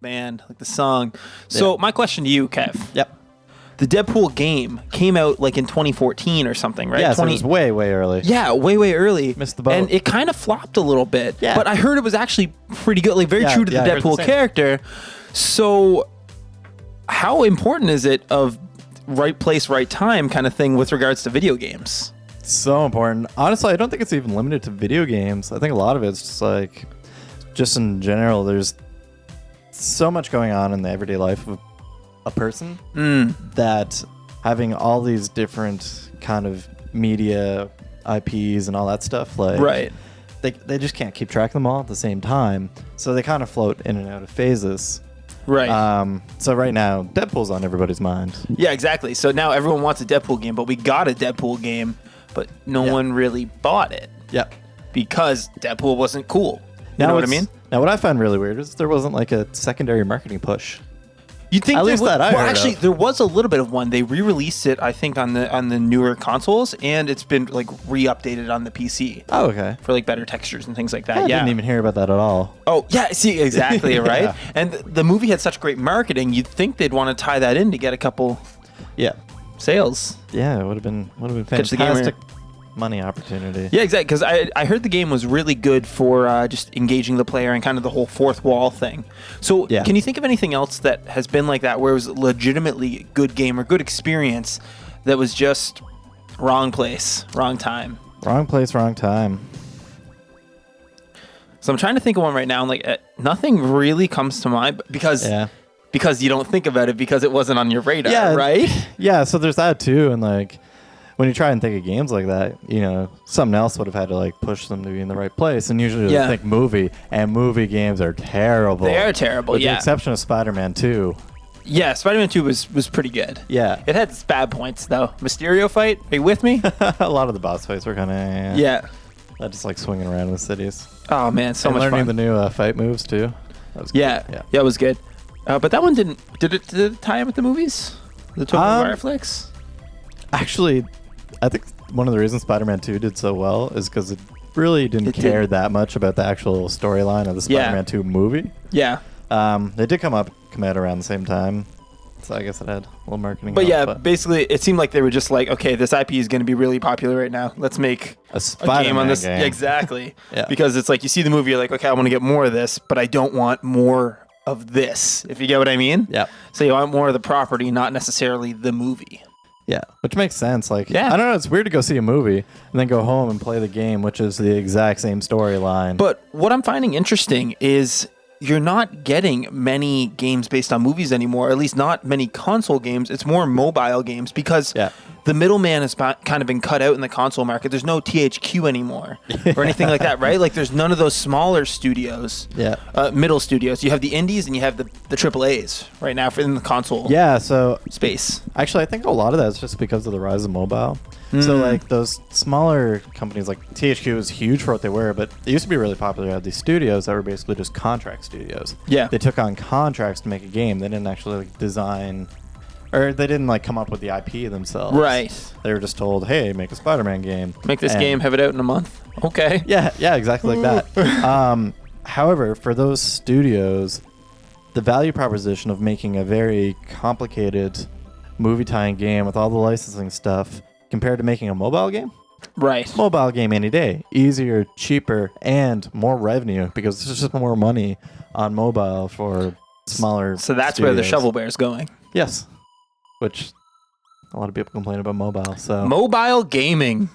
band, like the song. So my question to you, Kev. Yep. The Deadpool game came out like in 2014 or something, right? Yeah, so it was way, way early. Yeah, way early. Missed the boat. And it kind of flopped a little bit. Yeah. But I heard it was actually pretty good, like very true to the I heard the Deadpool same. character. So how important is it of right place, right time kind of thing with regards to video games? So important. Honestly, I don't think it's even limited to video games. I think a lot of it's just like, just in general, there's so much going on in the everyday life of a person that having all these different kind of media IPs and all that stuff, like Right. they just can't keep track of them all at the same time. So they kind of float in and out of phases. Right. So right now, Deadpool's on everybody's mind. Yeah, exactly. So now everyone wants a Deadpool game, but we got a Deadpool game, but no one really bought it Yep. because Deadpool wasn't cool. You know what I mean? Now, what I find really weird is there wasn't like a secondary marketing push. You think At least that I well, heard actually, of. there was a little bit of one. They re-released it, I think, on the newer consoles, and it's been like re-updated on the PC Oh, okay. for like better textures and things like that. I yeah. didn't even hear about that at all. Oh, yeah. See, exactly, Yeah. right? And the movie had such great marketing. You'd think they'd want to tie that in to get a couple Yeah. sales. Yeah, it would have been Catch the gamer. fantastic money opportunity. Yeah, exactly. Because I heard the game was really good for just engaging the player and kind of the whole fourth wall thing. So Yeah. can you think of anything else that has been like that where it was legitimately a good game or good experience that was just wrong place, wrong time? Wrong place, wrong time. So I'm trying to think of one right now, and like nothing really comes to mind because you don't think about it because it wasn't on your radar, right? Yeah, so there's that too, and like when you try and think of games like that, you know, something else would have had to like push them to be in the right place. And usually they think movie, and movie games are terrible. They are terrible, with the exception of Spider-Man 2. Yeah, Spider-Man 2 was pretty good. Yeah. It had its bad points though. Mysterio fight, are you with me? A lot of the boss fights were kind of Yeah. I just like swinging around in the cities. Oh man, so and much learning fun. the new fight moves too. That was Yeah, good. it was good. But that one didn't. Did it tie in with the movies? The Tobey Maguire flicks? Actually, I think one of the reasons Spider-Man 2 did so well is because it really didn't care that much about the actual storyline of the Spider-Man 2 movie. Yeah. They did come out around the same time, so I guess it had a little marketing. But help, yeah, basically, it seemed like they were just like, okay, this IP is going to be really popular right now. Let's make a Spider-Man game on this. game. Yeah, exactly. Yeah. Because it's like you see the movie, you're like, okay, I want to get more of this, but I don't want more of this. If you get what I mean. Yeah. So you want more of the property, not necessarily the movie. Yeah, which makes sense. Like, Yeah. I don't know, it's weird to go see a movie and then go home and play the game, which is the exact same storyline. But what I'm finding interesting is you're not getting many games based on movies anymore, or at least not many console games. It's more mobile games because the middleman has kind of been cut out in the console market. There's no THQ anymore or anything like that, right? Like there's none of those smaller studios, middle studios. You have the indies and you have the AAAs right now in the console space. Actually, I think a lot of that is just because of the rise of mobile. So like those smaller companies, like THQ was huge for what they were, but it used to be really popular to have these studios that were basically just contract studios. Yeah. They took on contracts to make a game. They didn't actually like design, or they didn't like come up with the IP themselves. Right. They were just told, hey, make a Spider-Man game. Make this game, have it out in a month. Okay. Yeah, exactly like that. However, for those studios, the value proposition of making a very complicated movie tying game with all the licensing stuff compared to making a mobile game? Right. Mobile game any day. Easier, cheaper, and more revenue because there's just more money on mobile for smaller So that's studios. where the shovel bear's going. Yes. Which a lot of people complain about mobile. So Mobile gaming.